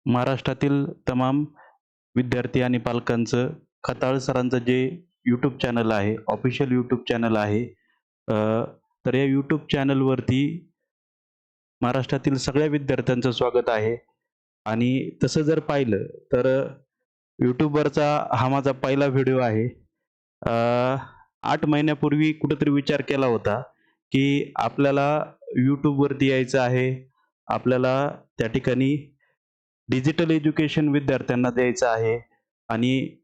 महाराष्ट्रातील तमाम विद्यार्थी आणि पालकांचं खताळ सरांचं जे यूट्यूब चॅनल आहे, ऑफिशियल यूट्यूब चॅनल आहे. अ, तर या यूट्यूब चॅनलवरती महाराष्ट्रातील सगळ्या विद्यार्थ्यांचं स्वागत आहे आणि तसं जर पाहिलं तर यूट्यूबवरचा हा माझा पहिला व्हिडिओ आहे. अ, 8 महिन्यापूर्वी कुठेतरी विचार केला होता, की आपल्याला यूट्यूबवरती यायचं आहे. आपल्याला त्या ठिकाणी डिजिटल एज्युकेशन विद्यार्थ्यांना द्यायचं आहे आणि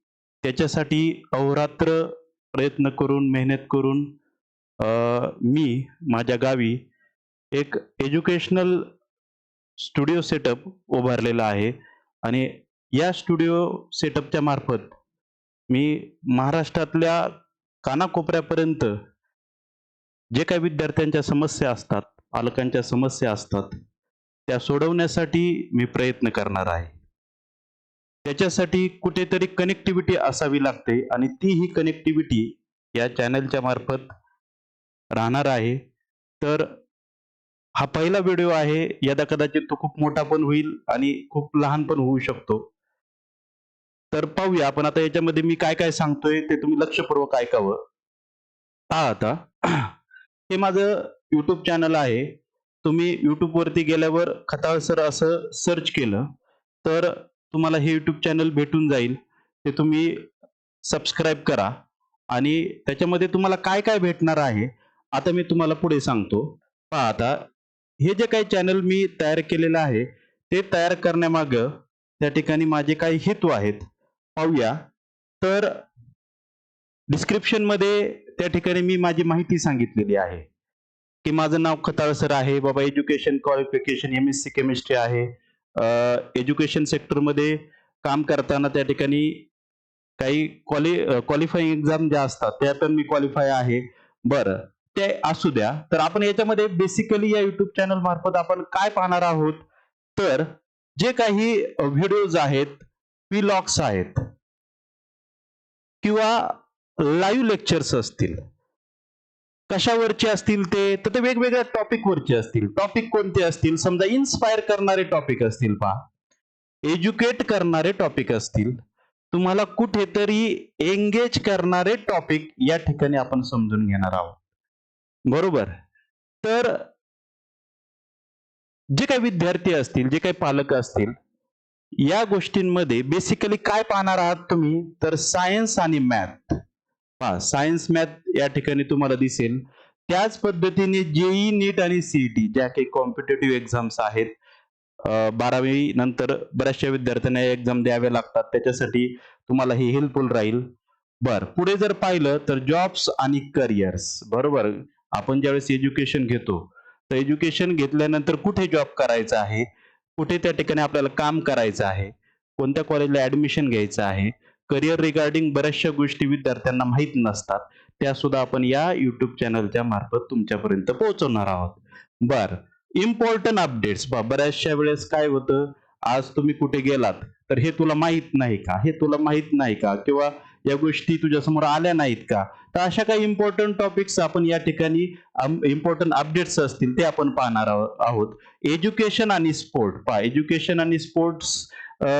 त्याच्यासाठी अहोरात्र प्रयत्न करून, मेहनत करून अ, मी माझ्या गावी एक एज्युकेशनल स्टुडिओ सेटअप उभारलेला आहे आणि या स्टुडिओ सेटअपच्या मार्फत मी महाराष्ट्रातल्या कानाकोपऱ्यापर्यंत जे काही विद्यार्थ्यांच्या समस्या असतात, पालकांच्या समस्या असतात, त्या सोडवण्यासाठी मी प्रयत्न करणार आहे. त्याच्यासाठी कुठेतरी कनेक्टिव्हिटी असावी लागते आणि ती ही कनेक्टिव्हिटी या चॅनलच्या मार्फत राहणार आहे. तर हा पहिला व्हिडिओ आहे. यदा कदाचित तो खूप मोठा पण होईल आणि खूप लहान पण होऊ शकतो. तर पाहूया आपण आता याच्यामध्ये मी काय-काय सांगतोय ते तुम्ही लक्षपूर्वक ऐकावं. पहा आता हे माझं YouTube चॅनल आहे. तुम्ही YouTubeवरती गेल्यावर खताळ सर असं सर्च केलं, तर तुम्हाला हे YouTube चॅनल भेटून जाईल. ते तुम्ही सबस्क्राईब करा आणि त्याच्यामध्ये तुम्हाला काय-काय भेटणार आहे, आता मी तुम्हाला पुढे सांगतो. पहा आता, हे जे काही चॅनल मी तयार केलेलं आहे, ते तयार करण्यामागं त्या ठिकाणी माझे काही हेतू आहेत. पाहूया. तर डिस्क्रिप्शनमध्ये त्या ठिकाणी मी माझी माहिती सांगितलेली आहे, की माझं नाव खताळ सर आहे. बाबा एज्युकेशन क्वालिफिकेशन एम-एस-सी केमिस्ट्री आहे. एज्युकेशन सेक्टरमध्ये काम करताना त्या ठिकाणी काही क्वालिफाईंग एक्झाम ज्या असतात, त्या पण मी क्वालिफाय आहे. बरं, ते असू द्या. तर आपण याच्यामध्ये बेसिकली या YouTube चॅनल मार्फत आपण काय पाहणार आहोत, तर जे काही व्हिडिओज आहेत, व्लॉग्स आहेत किंवा लाईव्ह लेक्चर्स असतील. कशावरचे असतील ते? तर ते वेगवेगळ्या टॉपिकवरचे असतील. टॉपिक कोणते असतील? समजा इन्स्पायर करणारे टॉपिक असतील पहा. एज्युकेट करणारे टॉपिक असतील. तुम्हाला कुठेतरी एंगेज करणारे टॉपिक या ठिकाणी आपण समजून घेणार आहोत. बरोबर? तर जे काही विद्यार्थी असतील, जे काही पालक असतील, या गोष्टींमध्ये बेसिकली काय पाहणार आहात तुम्ही? तर सायन्स आणि मॅथ. पहा, सायन्स मॅथ या ठिकाणी तुम्हाला दिसेल. त्याच पद्धतीने जेई, नीट आणि सीईटी ज्या काही कॉम्पिटिटिव्ह एक्झाम्स आहेत, 12वी नंतर बऱ्याचशा विद्यार्थ्यांना एक्झाम द्याव्या लागतात. त्याच्यासाठी तुम्हाला हे हेल्पफुल राहील. बरं, पुढे जर पाहिलं तर जॉब्स आणि करिअर्स. बरोबर. आपण ज्यावेळेस एज्युकेशन घेतो, तर एज्युकेशन घेतल्यानंतर कुठे जॉब करायचा आहे, कुठे त्या ठिकाणी आपल्याला काम करायचं आहे, कोणत्या कॉलेजला ऍडमिशन घ्यायचं आहे, करिअर रिगार्डिंग बऱ्याचशा गोष्टी विद्यार्थ्यांना माहीत नसतात. त्या सुद्धा आपण या YouTube चॅनलच्या मार्फत तुमच्यापर्यंत पोहोचवणार आहोत. बरं, इम्पॉर्टंट अपडेट्स. बऱ्याचशा वेळेस काय होतं, आज तुम्ही कुठे गेलात, तर हे तुला माहित नाही का? हे तुला माहित नाही का? किंवा या गोष्टी तुझ्यासमोर आल्या नाहीत का? तर अशा काही इम्पॉर्टंट टॉपिक्स आपण या ठिकाणी इम्पॉर्टंट अपडेट्स असतील ते आपण पाहणार आहोत. एज्युकेशन आणि स्पोर्ट. पहा, एज्युकेशन आणि स्पोर्ट्स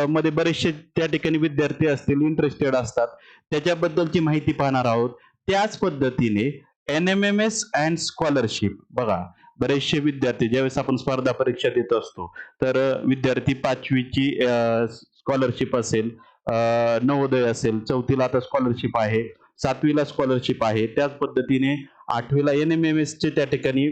मध्ये बरेचसे त्या ठिकाणी विद्यार्थी असतील, इंटरेस्टेड असतात. त्याच्याबद्दलची माहिती पाहणार आहोत. त्याच पद्धतीने NMMS अँड स्कॉलरशिप. बघा, बरेचसे विद्यार्थी ज्यावेळेस आपण स्पर्धा परीक्षा देत असतो, तर विद्यार्थी 5वीची स्कॉलरशिप असेल, नवोदय असेल, 4थीला आता स्कॉलरशिप आहे, 7वीला स्कॉलरशिप आहे. त्याच पद्धतीने 8वीला NMMS चे त्या ठिकाणी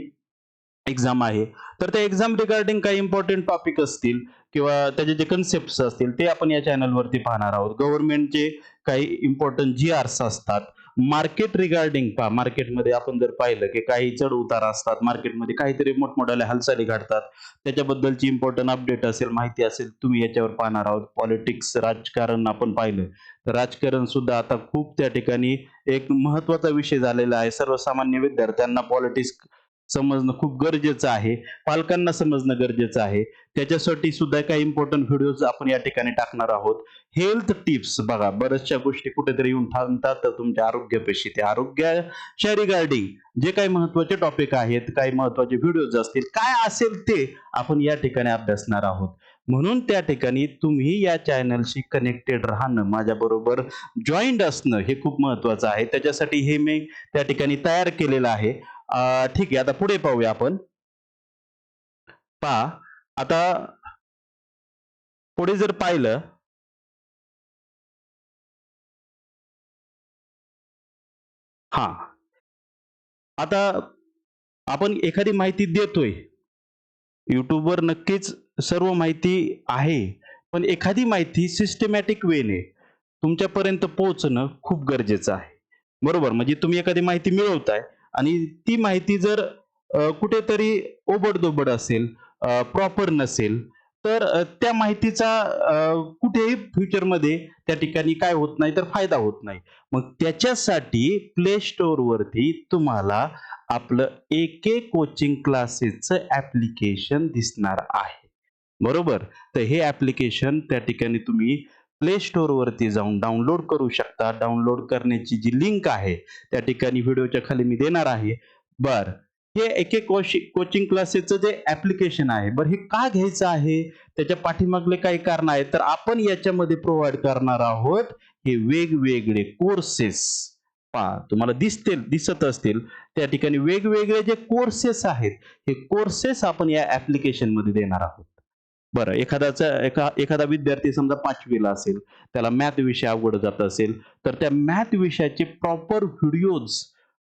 एक्झाम आहे. तर त्या एक्झाम रिगार्डिंग काही इम्पॉर्टंट टॉपिक असतील किंवा त्याचे जे कन्सेप्ट असतील ते आपण या चॅनलवरती पाहणार आहोत. गव्हर्नमेंटचे काही इम्पॉर्टंट GRs असतात. Market regarding. पहा, मार्केटमध्ये आपण जर पाहिलं की काही चढ उतार असतात, मार्केटमध्ये काहीतरी मोठमोठ्या हालचाली घडतात, त्याच्याबद्दलची इम्पॉर्टंट अपडेट असेल, माहिती असेल, तुम्ही याच्यावर पाहणार आहोत. पॉलिटिक्स, राजकारण आपण पाहिलं तर राजकारण सुद्धा आता खूप त्या ठिकाणी एक महत्वाचा विषय झालेला आहे. सर्वसामान्य विद्यार्थ्यांना पॉलिटिक्स समजणं खूप गरजेचं आहे, पालकांना समजणं गरजेचं आहे. त्याच्यासाठी सुद्धा काही इम्पॉर्टंट व्हिडिओज आपण या ठिकाणी टाकणार आहोत. हेल्थ टिप्स बघा, बऱ्याचशा गोष्टी कुठेतरी येऊन थांबतात तर तुमच्या आरोग्यापाशी, त्या आरोग्याच्या रिगार्डिंग जे काही महत्वाचे टॉपिक आहेत, काही महत्वाचे व्हिडिओज असतील, काय असेल ते आपण या ठिकाणी अभ्यासणार आहोत. म्हणून त्या ठिकाणी तुम्ही या चॅनलशी कनेक्टेड राहणं, माझ्या बरोबर जॉईंट असणं हे खूप महत्वाचं आहे. त्याच्यासाठी हे मी त्या ठिकाणी तयार केलेलं आहे. ठीक आहे, आता पुढे पाहूया आपण. पहा, आता पुढे जर पाहिलं, हा, आता आपण एखादी माहिती देतोय, युट्यूबवर नक्कीच सर्व माहिती आहे, पण एखादी माहिती सिस्टमॅटिक वेने तुमच्यापर्यंत पोहोचणं खूप गरजेचं आहे. बरोबर, म्हणजे तुम्ही एखादी माहिती मिळवताय आणि ती माहिती जर कुठेतरी ओबड-दोबड असेल, प्रॉपर नसेल, तर त्या माहितीचा कुठेही फ्युचरमध्ये त्या ठिकाणी काय होत नाही, तर फायदा होत नाही. मग त्याच्यासाठी प्ले स्टोअरवरती तुम्हाला आपलं AK कोचिंग क्लासेसचं ॲप्लिकेशन दिसणार आहे. बरोबर? तर हे ॲप्लिकेशन त्या ठिकाणी तुम्ही प्ले स्टोअरवरती जाऊन डाउनलोड करू शकता. डाउनलोड करण्याची जी लिंक आहे, त्या ठिकाणी व्हिडिओच्या खाली मी देणार आहे. बरं, हे एक एक कोचिंग क्लासेसचं जे ॲप्लिकेशन आहे, बरं हे का घ्यायचं आहे? त्याच्या पाठीमागले काही कारण आहेत. तर आपण याच्यामध्ये प्रोव्हाईड करणार आहोत हे वेगवेगळे कोर्सेस. पहा, तुम्हाला दिसत असतील त्या ठिकाणी वेगवेगळे जे कोर्सेस आहेत, हे कोर्सेस आपण या ॲप्लिकेशनमध्ये देणार आहोत. बरं, एखादा विद्यार्थी समजा 5वी ला असेल, त्याला मॅथ विषय अवघड जात असेल, तर त्या मॅथ विषयाचे प्रॉपर व्हिडिओज,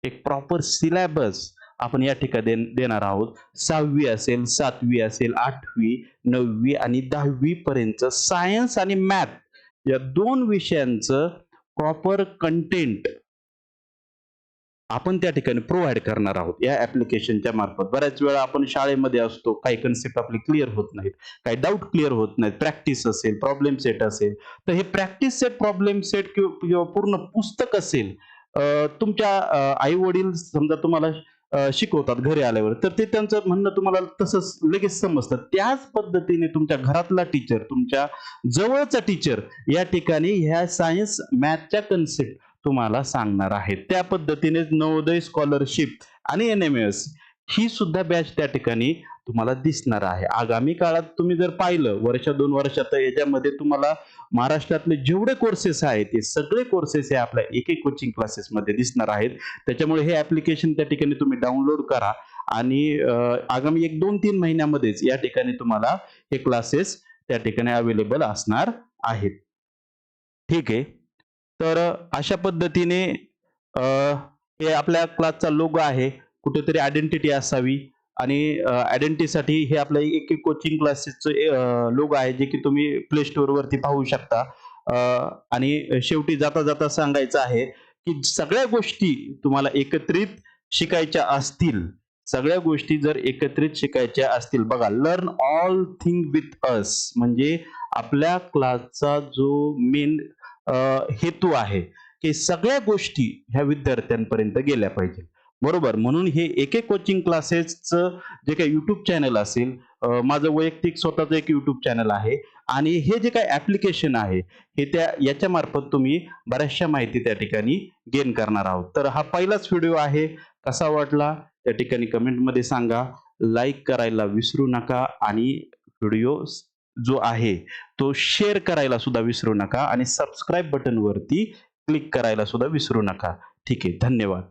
एक प्रॉपर सिलॅबस आपण या ठिकाणी देणार आहोत. 6वी असेल, 7वी असेल, 8वी, 9वी आणि 10वी पर्यंत सायन्स आणि मॅथ या 2 विषयांचं प्रॉपर कंटेंट आपण त्या ठिकाणी प्रोव्हाइड करणार आहोत या ऍप्लिकेशनच्या मार्फत. बऱ्याच वेळा आपण शाळेमध्ये असतो, काही कन्सेप्ट आपली क्लिअर होत नाहीत, काही डाऊट क्लिअर होत नाहीत, प्रॅक्टिस असेल, प्रॉब्लेम सेट असेल, तर हे प्रॅक्टिस सेट, प्रॉब्लेम सेट किंवा पूर्ण पुस्तक असेल, तुमच्या आई वडील समजा तुम्हाला शिकवतात घरी आल्यावर, तर ते त्यांचं म्हणणं तुम्हाला तसंच लगेच समजतं. त्याच पद्धतीने तुमच्या घरातला टीचर, तुमच्या जवळचा टीचर या ठिकाणी ह्या सायन्स मॅथच्या कन्सेप्ट तुम्हाला सांगणार आहे. त्या पद्धतीने नवोदय स्कॉलरशिप आणि NMS ही सुद्धा बॅच त्या ठिकाणी तुम्हाला दिसणार आहे. आगामी काळात तुम्ही जर पाहिलं, वर्ष 2 वर्षात याच्यामध्ये तुम्हाला महाराष्ट्रातले जेवढे कोर्सेस आहेत, ते सगळे कोर्सेस हे आपल्या AK कोचिंग क्लासेस मध्ये दिसणार आहेत. त्याच्यामुळे हे ऍप्लिकेशन त्या ठिकाणी तुम्ही डाउनलोड करा आणि आगामी 1-2-3 महिन्यामध्येच या ठिकाणी तुम्हाला हे क्लासेस त्या ठिकाणी अवेलेबल असणार आहेत. ठीक आहे. तर अशा पद्धतीने हे आपल्या क्लासचा लोगो आहे. कुठेतरी आयडेंटिटी असावी आणि आयडेंटिटीसाठी हे आपल्या एक कोचिंग क्लासेसचं लोगो आहे, जे की तुम्ही प्ले स्टोअर वरती पाहू शकता. आणि शेवटी जाता जाता सांगायचं आहे, की सगळ्या गोष्टी तुम्हाला एकत्रित शिकायच्या असतील, सगळ्या गोष्टी जर एकत्रित शिकायच्या असतील, बघा, learn all thing with us म्हणजे आपल्या क्लासचा जो मेन हेतू आहे की सगळ्या गोष्टी ह्या विद्यार्थ्यांपर्यंत गेल्या पाहिजे. बरोबर, म्हणून हे एक कोचिंग क्लासेसचं जे काही युट्यूब चॅनल असेल, माझं वैयक्तिक स्वतःचं एक युट्यूब चॅनल आहे आणि हे जे काही ऍप्लिकेशन आहे, हे याच्या मार्फत तुम्ही बऱ्याचशा माहिती त्या ठिकाणी गेन करणार आहोत. तर हा पहिलाच व्हिडिओ आहे. कसा वाटला त्या ठिकाणी कमेंटमध्ये सांगा. लाईक करायला विसरू नका आणि व्हिडिओ जो आहे तो शेअर करायला सुद्धा विसरू नका आणि सबस्क्राईब बटन वरती क्लिक करायला सुद्धा विसरू नका. ठीक आहे, धन्यवाद.